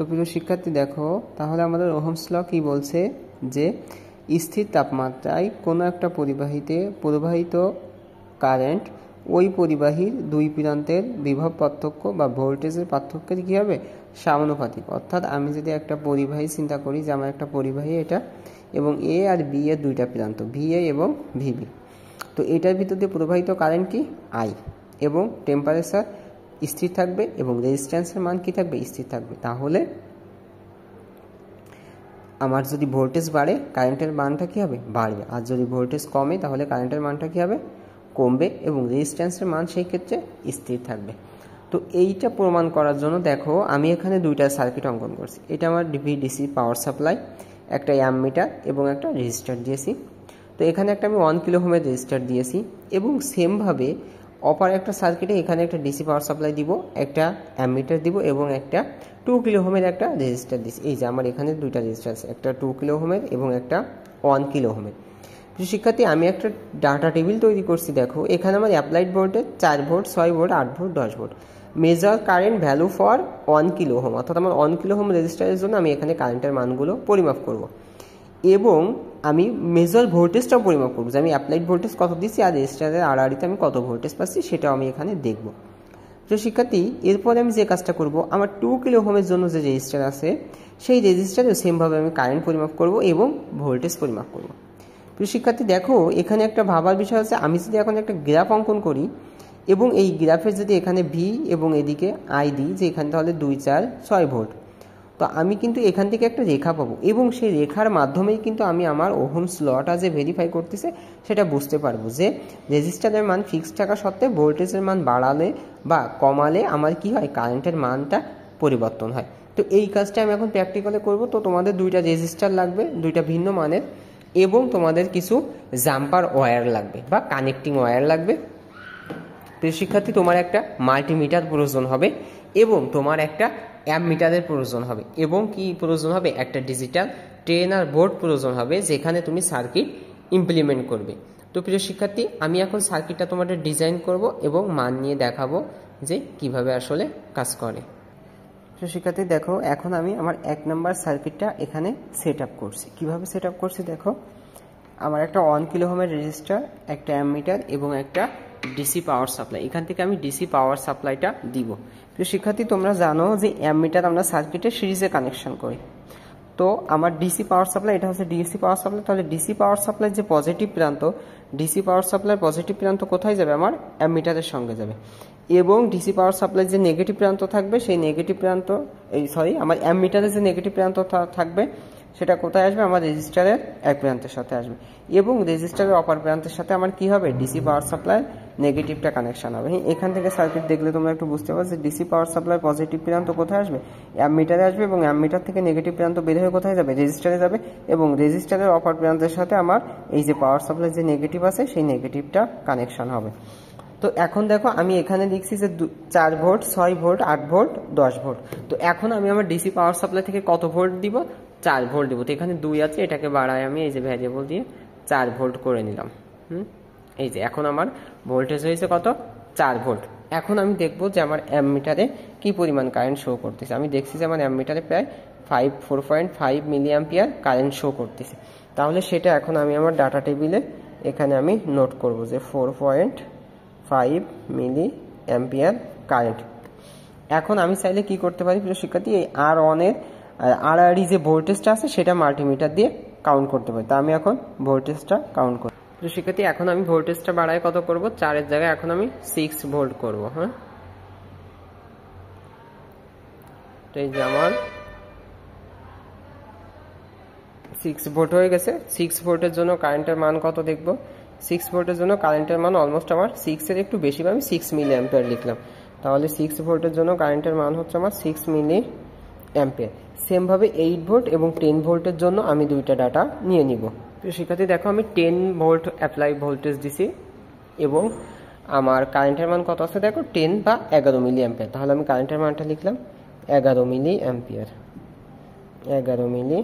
প্রিয় শিক্ষার্থী দেখো, তাহলে আমাদের ওহমস ল কি বলছে যে স্থির তাপমাত্রায় কোনো একটা পরিবাহীতে প্রবাহিত কারেন্ট ওই পরিবাহীর দুই প্রান্তের বিভব পার্থক্য বা ভোল্টেজের পার্থক্যের কী হবে, সমানুপাতিক। অর্থাৎ আমি যদি একটা পরিবাহী চিন্তা করি যে আমার একটা পরিবাহী এটা, এবং এ আর বি এর দুইটা প্রান্ত ভিএ এবং ভিবি, তো এটার ভিতর দিয়ে প্রবাহিত কারেন্ট কি আই, এবং টেম্পারেচার স্থির থাকবে এবং রেজিস্ট্যান্সের মান কি থাকবে, স্থির থাকবে। তাহলে আমার যদি ভোল্টেজ বাড়ে কারেন্টের মানটা কী হবে, বাড়বে। আর যদি ভোল্টেজ কমে তাহলে কারেন্টের মানটা কী হবে, কমবে, এবং রেজিস্ট্যান্সের মান সেই ক্ষেত্রে স্থির থাকবে। তো এইটা প্রমাণ করার জন্য দেখো আমি এখানে দুইটা সার্কিট অঙ্কন করছি। এটা আমার ডিসি পাওয়ার সাপ্লাই, একটা অ্যামমিটার এবং একটা রেজিস্টার দিয়েছি। তো এখানে একটা আমি 1 কিলো ওহমের রেজিস্টার দিয়েছি, এবং সেমভাবে অপার একটা সার্কিটে এখানে একটা ডিসি পাওয়ার সাপ্লাই দিব, একটা অ্যামমিটার দিব এবং একটা 2 কিলো ওহমের একটা রেজিস্টার দিচ্ছি। এই যে আমার এখানে দুইটা রেজিস্টার আছে, একটা 2 কিলো ওহমের এবং একটা 1 কিলো ওহমের। শিক্ষার্থী আমি একটা ডাটা টেবিল তৈরি করছি। দেখো এখানে আমার applied voltage 4 volt, 6 volt, 8 volt, 10 volt. Measure current value for 1 kilo ohm, অর্থাৎ আমার 1 কিলো ওহম রেজিস্টারের জন্য আমি এখানে কারেন্টের মানগুলো পরিমাপ করব, এবং আমি মেজার ভোল্টেজটাও পরিমাপ করবো যে আমি অ্যাপ্লাইড ভোল্টেজ কত দিচ্ছি আর রেজিস্টারের আড়াআড়িতে আমি কত ভোল্টেজ পাচ্ছি, সেটাও আমি এখানে দেখব। তো শিক্ষার্থী এরপরে আমি যে কাজটা করব, আমার 2 কিলো ওহমের জন্য যে রেজিস্টার আছে সেই রেজিস্টারেও সেমভাবে আমি কারেন্ট পরিমাপ করব এবং ভোল্টেজ পরিমাপ করব। তো শিক্ষার্থী দেখো এখানে একটা ভাবার বিষয় আছে, আমি যদি এখন একটা গ্রাফ অঙ্কন করি এবং এই গ্রাফের যদি এখানে ভি এবং এদিকে আই দিই, যে এখানে তাহলে 2, 4, 6 ভোল্ট, তো আমি কিন্তু এখান থেকে একটা রেখা পাবো, এবং সেই রেখার মাধ্যমেই কিন্তু আমি আমার ওহমস লটা যে ভেরিফাই করতেছে সেটা বুঝতে পারবো যে রেজিস্টারের মান ফিক্সড থাকা সত্ত্বে ভোল্টেজের মান বাড়ালে বা কমালে আমার কি হয়, কারেন্টের মানটা পরিবর্তন হয়। তো এই কাজটা আমি এখন প্র্যাকটিক্যালে করব। তো তোমাদের দুইটা রেজিস্টার লাগবে, দুইটা ভিন্ন মানের, এবং তোমাদের কিছু জাম্পার ওয়্যার লাগবে বা কানেক্টিং ওয়্যার লাগবে। তো শিক্ষার্থী তোমার একটা মাল্টিমিটার প্রয়োজন হবে, এবং তোমার একটা অ্যামমিটারের প্রয়োজন হবে, এবং কি প্রয়োজন হবে, একটা ডিজিটাল ট্রেনার বোর্ড প্রয়োজন হবে যেখানে তুমি সার্কিট ইমপ্লিমেন্ট করবে। তো প্রিয় শিক্ষার্থী আমি এখন সার্কিটটা তোমাদের ডিজাইন করব এবং মান নিয়ে দেখাবো যে কিভাবে আসলে কাজ করে। তো শিক্ষার্থী দেখো এখন আমি আমার 1 নাম্বার সার্কিটটা এখানে সেট আপ করছি। কীভাবে সেট আপ করছি দেখো, আমার একটা 1 কিলো ওহমের রেজিস্টার, একটা অ্যামমিটার এবং একটা ডিসি পাওয়ার সাপ্লাই। এখান থেকে আমি ডিসি পাওয়ার সাপ্লাইটা দিব। তো শিক্ষার্থী তোমরা জানো যে অ্যামমিটার আমরা সার্কিটে সিরিজে কানেকশন করি। তো আমার ডিসি পাওয়ার সাপ্লাই, এটা হচ্ছে ডিসি পাওয়ার সাপ্লাই, তাহলে ডিসি পাওয়ার সাপ্লাই যে পজিটিভ প্রান্ত, ডিসি পাওয়ার সাপ্লাই পজিটিভ প্রান্ত কোথায় যাবে, আমার অ্যামমিটারের সঙ্গে যাবে, এবং ডিসি পাওয়ার সাপ্লাই যে নেগেটিভ প্রান্ত থাকবে সেই নেগেটিভ প্রান্ত আমার অ্যামমিটারের যে নেগেটিভ প্রান্ত থাকবে সেটা কোথায় আসবে, আমার রেজিস্টারের এক প্রান্তের সাথে আসবে, এবং রেজিস্টারের অপর প্রান্তের সাথে আমার কি হবে, ডিসি পাওয়ার সাপ্লাই নেগেটিভটা কানেকশন হবে। এখান থেকে সার্কিট দেখলে তোমরা একটু বুঝতে পারছো যে ডিসি পাওয়ার সাপ্লাই পজিটিভ প্রান্ত কোথায় আসবে, অ্যামমিটারে আসবে, এবং অ্যামমিটার থেকে নেগেটিভ প্রান্ত বের হয়ে কোথায় যাবে, রেজিস্টারে যাবে, এবং রেজিস্টারের অপর প্রান্তের সাথে আমার এই যে পাওয়ার সাপ্লাই যে নেগেটিভ আছে সেই নেগেটিভটা কানেকশন হবে। তো এখন দেখো আমি এখানে লিখছি যে 4 ভোল্ট, 6 ভোল্ট, 8 ভোল্ট, 10 ভোল্ট। তো এখন আমি আমার ডিসি পাওয়ার সাপ্লাই থেকে কত ভোল্ট দিব, 4 ভোল্ট দিব। তো এখানে 2 আছে, এটাকে বাড়ায় আমি এই যে ভ্যারিয়েবল দিয়ে 4 ভোল্ট করে নিলাম। এই যে এখন আমার ভোল্টেজ হয়েছে কত, 4 ভোল্ট। এখন আমি দেখবো যে আমার অ্যামমিটারে কি পরিমাণ কারেন্ট শো করতেছে। আমি দেখছি যে আমার অ্যামমিটারে প্রায় 4.5 মিলি অ্যাম্পিয়ার কারেন্ট শো করতেছে। তাহলে সেটা এখন আমি আমার ডাটা টেবিলে এখানে আমি নোট করব যে 4.5 মিলি অ্যাম্পিয়ার কারেন্ট। এখন আমি চাইলে কি করতে পারি প্রিয় শিক্ষার্থী, এই R1 এর আড়াআড়ি যে ভোল্টেজটা আছে সেটা মাল্টিমিটার দিয়ে কাউন্ট করতে পারি। তা আমি এখন ভোল্টেজটা কাউন্ট করি। প্রিয় শিক্ষার্থী এখন আমি ভোল্টেজটা বাড়ায় কত করব, 4 এর জায়গায় এখন আমি 6 ভোল্ট করব। হ্যাঁ, তো এই যে আমার 6 ভোল্ট হয়ে গেছে। 6 ভোল্টের জন্য কারেন্টের মান কত দেখব, 6 ভোল্টের জন্য কারেন্টের মান অলমোস্ট আমার 6 এর একটু বেশি, আমি 6 মিলি অ্যাম্পিয়ার লিখলাম। তাহলে 6 ভোল্টের জন্য কারেন্টের মান হচ্ছে আমার 6 মিলি অ্যাম্পিয়ার। সেমভাবে 8 ভোল্ট এবং 10 ভোল্টের জন্য আমি দুইটা ডাটা নিয়ে নিব। তো শিক্ষার্থী দেখো আমি 10 ভোল্ট অ্যাপ্লাই ভোল্টেজ দিছি, এবং আমার কারেন্টের মান কত আছে দেখো, 10 বা 11 মিলি অ্যাম্পিয়ার। তাহলে আমি কারেন্টের মানটা লিখলাম 11 মিলি অ্যাম্পিয়ার, 11 মিলি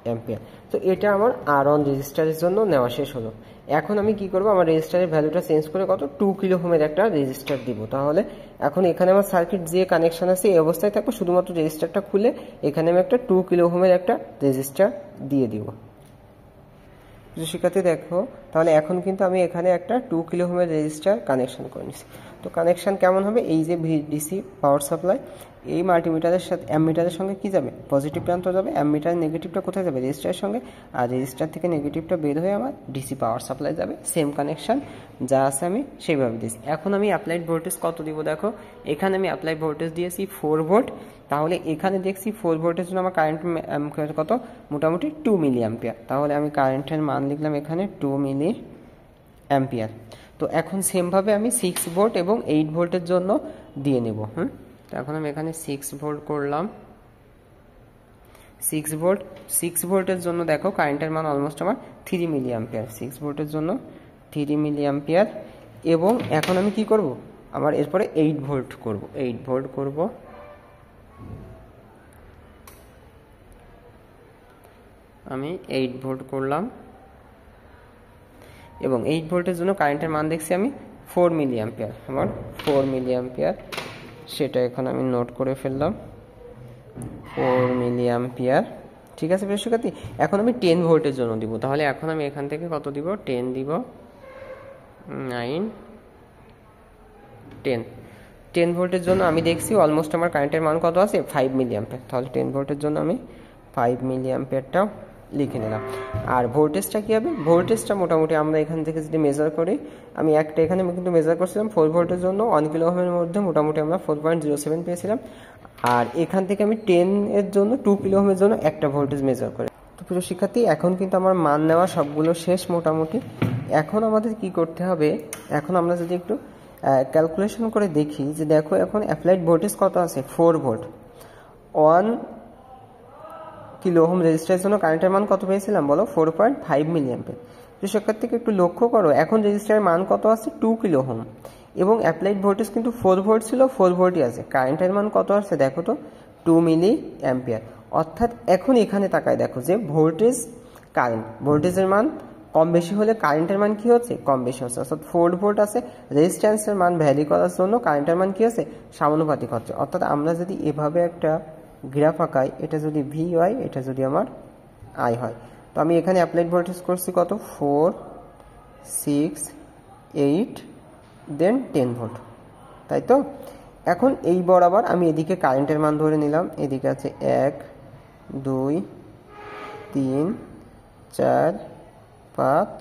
অ্যাম্পিয়ার। তো এটা আমার R1 রেজিস্টারের জন্য নেওয়া শেষ হলো। এখন আমি কি করব, আমার রেজিস্টারের ভ্যালুটা চেঞ্জ করে কত 2 কিলো ওহমের একটা রেজিস্টার দিব। তাহলে এখন এখানে আমার সার্কিট যে কানেকশন আছে এই অবস্থায় থাকবে, শুধুমাত্র রেজিস্টারটা খুলে এখানে আমি একটা 2 কিলো ওহমের একটা রেজিস্টার দিয়ে দিব। শিক্ষার্থী দেখো, তাহলে এখন কিন্তু আমি এখানে একটা 2 কিলো ওহমের রেজিস্টার কানেকশন করে নিচ্ছি। তো কানেকশন কেমন হবে, এই যে ডিসি পাওয়ার সাপ্লাই, এই মাল্টিমিটারের সাথে অ্যামমিটারের সঙ্গে কি যাবে, পজিটিভ প্রান্ত যাবে, অ্যামমিটারের নেগেটিভটা কোথায় যাবে, রেজিস্টারের সঙ্গে, আর রেজিস্টার থেকে নেগেটিভটা বের হয়ে আমার ডিসি পাওয়ার সাপ্লাই যাবে। সেম কানেকশন যা আছে আমি সেইভাবে দিয়েছি। এখন আমি অ্যাপ্লাইড ভোল্টেজ কত দিব, দেখো এখানে আমি অ্যাপ্লাইড ভোল্টেজ দিয়েছি 4 ভোল্ট। তাহলে এখানে দেখছি 4 ভোল্টের জন্য আমার কারেন্ট কত, মোটামুটি 2 মিলি অ্যাম্পিয়ার। তাহলে আমি কারেন্টের মান লিখলাম এখানে 2 মিলি অ্যাম্পিয়ার। তো এখন সেমভাবে আমি 6 ভোল্ট এবং 8 ভোল্টের জন্য দিয়ে নেব। তো এখন আমি এখানে 6 ভোল্ট করলাম। 6 ভোল্টের জন্য দেখো কারেন্টের মান অলমোস্ট আমার 3 মিলি অ্যাম্পিয়ার। 6 ভোল্টের জন্য 3 মিলি অ্যাম্পিয়ার। এবং এখন আমি কি করব, আমার এরপরে 8 ভোল্ট করব। 8 ভোল্ট করব। আমি 8 ভোল্ট করলাম এবং 8 ভোল্টের জন্য কারেন্টের মান দেখছি আমি 4 মিলি অ্যাম্পিয়ার। আমার 4 মিলি অ্যাম্পিয়ার, সেটা এখন আমি নোট করে ফেললাম, 4 মিলি অ্যাম্পিয়ার। ঠিক আছে প্রিয় শিক্ষার্থী, এখন আমি 10 ভোল্টের জন্য দিব। তাহলে এখন আমি এখান থেকে কত দিব, 10 দিব। 9 10 10 ভোল্টের জন্য আমি দেখছি অলমোস্ট আমার কারেন্টের মান কত আছে, 5 মিলি অ্যাম্পিয়ার। তাহলে 10 ভোল্টের জন্য আমি 5 মিলি অ্যাম্পিয়ারটাও লিখে নিলাম। আর ভোল্টেজটা কী হবে, ভোল্টেজটা মোটামুটি আমরা এখান থেকে যদি মেজার করি, আমি একটা এখানে কিন্তু মেজার করছিলাম 4 ভোল্টের জন্য 1 কিলো ওহমের মধ্যে মোটামুটি আমরা 4.07 পেয়েছিলাম। আর এখান থেকে আমি 10 এর জন্য 2 কিলো ওহমের জন্য একটা ভোল্টেজ মেজার করে। তো প্রিয় শিক্ষার্থী, এখন কিন্তু আমার মান নেওয়া সবগুলো শেষ মোটামুটি। এখন আমাদের কি করতে হবে, এখন আমরা যদি একটু ক্যালকুলেশন করে দেখি যে দেখো এখন অ্যাপ্লাইড ভোল্টেজ কত আছে, 4 ভোল্ট। 1 কিলো ওহম রেজিস্টারের জন্য কারেন্টের মান কত পেয়েছিলাম বলো, 4.5 মিলি অ্যাম্পিয়ার। তো শিক্ষার্থীকে একটু লক্ষ্য করো, এখন রেজিস্টারের মান কত আছে, 2 কিলো ওহম, এবং অ্যাপ্লাইড ভোল্টেজ কিন্তু 4 ভোল্ট ছিল, 4 ভোল্টই আছে। কারেন্টের মান কত আছে দেখো তো, 2 মিলি অ্যাম্পিয়ার। অর্থাৎ এখন এখানে তাকায় দেখো যে ভোল্টেজ কারেন্ট, ভোল্টেজের মান কম বেশি হলে কারেন্টের মান কি হচ্ছে, কম বেশি হচ্ছে। অর্থাৎ 4 ভোল্ট আছে, রেজিস্ট্যান্সের মান ভ্যারি করার জন্য কারেন্টের মান কি হচ্ছে, সমানুপাতিক হচ্ছে। অর্থাৎ আমরা যদি এভাবে একটা গ্রাফ আঁকাই, এটা যদি ভি হয়, এটা যদি আমার আই হয়, তো আমি এখানে অ্যাপ্লাইড ভোল্টেজ করছি কত, 4 6 8 দেন 10 ভোল্ট, তাই তো। এখন এই বরাবর আমি এদিকে কারেন্টের মান ধরে নিলাম, এদিকে আছে 1 2 3 4 5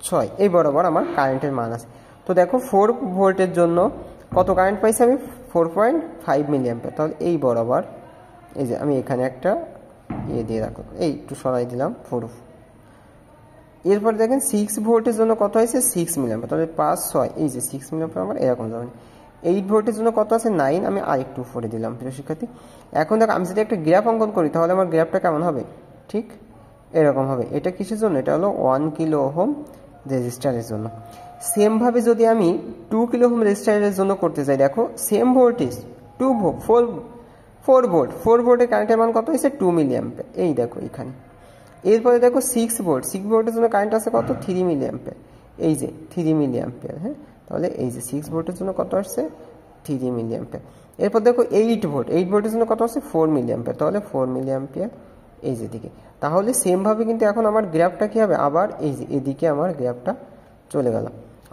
6, এই বরাবর আমার কারেন্টের মান আছে। তো দেখো 4 ভোল্টের জন্য কত কারেন্ট পাইছি আমি, 4.5 মিলি অ্যাম্পিয়ার। তাহলে এই বরাবর, এই যে আমি এখানে একটা দিয়ে রাখলাম, এই একটু সরাই দিলাম 4। এরপর দেখেন 6 ভোল্টের জন্য কত হয়েছে, 6 মিলি অ্যাম্পিয়ার। তাহলে 5 6, এই যে 6 মিলি অ্যাম্পিয়ার আমার এরকম যাবে। 8 ভোল্টের জন্য কত আছে, 9, আমি আরেকটু উপরে দিলাম প্রিয় শিক্ষার্থী। এখন দেখো আমি যদি একটা গ্রাফ অঙ্কন করি, তাহলে আমার গ্রাফটা কেমন হবে, ঠিক এরকম হবে। এটা কিসের জন্য, এটা হলো 1 কিলো ওহম রেজিস্টারের জন্য। সেমভাবে যদি আমি 2 কিলো ওহম রেজিস্টারের জন্য করতে চাই, দেখো সেম ভোল্টেজ 4 ভোল্ট, 4 ভোল্টের কারেন্টের মান কত হয়েছে, 2 মিলি অ্যাম্পিয়ার। এই দেখো এখানে। এরপরে দেখো 6 ভোল্ট, 6 ভোল্টের জন্য কারেন্ট আছে কত, 3 মিলি অ্যাম্পিয়ার। এই যে 3 মিলি অ্যাম্পিয়ার। হ্যাঁ, তাহলে এই যে 6 ভোল্টের জন্য কত আসছে, 3 মিলি অ্যাম্পিয়ার। এরপর দেখো 8 ভোল্ট, 8 ভোল্টের জন্য কত আছে, 4 মিলি অ্যাম্পিয়ার। তাহলে 4 মিলি অ্যাম্পিয়ার এই যে দিকে। তাহলে সেমভাবে কিন্তু এখন আমার গ্রাফটা কি হবে, আবার এই যে এদিকে আমার গ্রাফটা চলে গেল।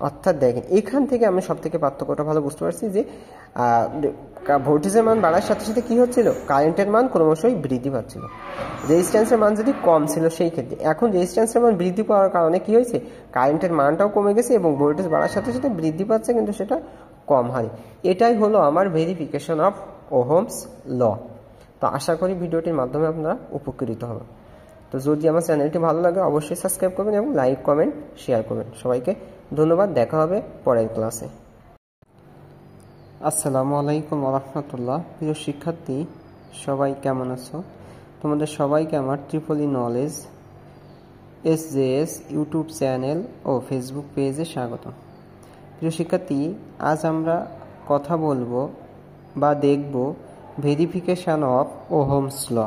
অর্থাৎ দেখেন এখান থেকে আমি সব থেকে পার্থক্যটা ভালো বুঝতে পারছি যে ভোল্টেজের মান বাড়ার সাথে সাথে কি হচ্ছিল, কারেন্টের মান ক্রমশই বৃদ্ধি পাচ্ছিল। রেজিস্ট্যান্সের মান যদি কম ছিল সেই ক্ষেত্রে, এখন রেজিস্ট্যান্সের মান বৃদ্ধি পাওয়ার কারণে কি হয়েছে, কারেন্টের মানটাও কমে গেছে এবং ভোল্টেজ বাড়ার সাথে সাথে বৃদ্ধি পাচ্ছে, কিন্তু সেটা কম হারে। এটাই হলো আমার ভেরিফিকেশন অফ ওহমস ল। তো আশা করি ভিডিওটির মাধ্যমে আপনারা উপকৃত হবেন। তো যদি আমার চ্যানেলটি ভালো লাগে অবশ্যই সাবস্ক্রাইব করবেন এবং লাইক কমেন্ট শেয়ার করবেন। সবাইকে ধন্যবাদ, দেখা হবে পরের ক্লাসে। আসসালামু আলাইকুম ওয়া রাহমাতুল্লাহ। প্রিয় শিক্ষার্থী সবাই কেমন আছো? তোমাদের সবাইকে আমার triply knowledge SJS YouTube channel ও ফেসবুক পেজে স্বাগত। প্রিয় শিক্ষার্থী, আজ আমরা কথা বলবো বা দেখব ভেরিফিকেশন অফ ওহমস ল।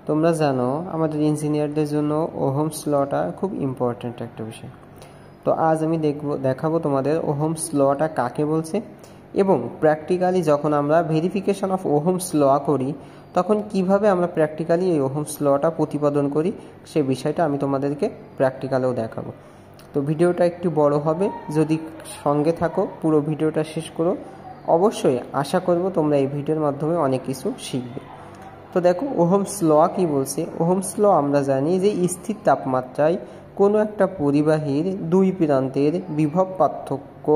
তোমরা জানো আমাদের ইঞ্জিনিয়ারদের জন্য ওহমস লটা খুব ইম্পর্ট্যান্ট একটা বিষয়। তো আজ আমি দেখাবো তোমাদের ওহমস লটা কাকে বলছে, এবং প্র্যাকটিক্যালি যখন আমরা ভেরিফিকেশন অফ ওহমস ল করি তখন কিভাবে আমরা প্র্যাকটিক্যালি এই ওহমস লটা প্রতিপাদন করি সে বিষয়টা আমি তোমাদেরকে প্র্যাকটিক্যালেও দেখাবো। তো ভিডিওটা একটু বড় হবে, যদি সঙ্গে থাকো পুরো ভিডিওটা শেষ করো। অবশ্যই আশা করব তোমরা এই ভিডিওর মাধ্যমে অনেক কিছু শিখবে। তো দেখো ওহমস ল কি বলছে। ওহমস ল আমরা জানি যে স্থির তাপমাত্রায় কোনো একটা পরিবাহীর দুই প্রান্তের বিভব পার্থক্য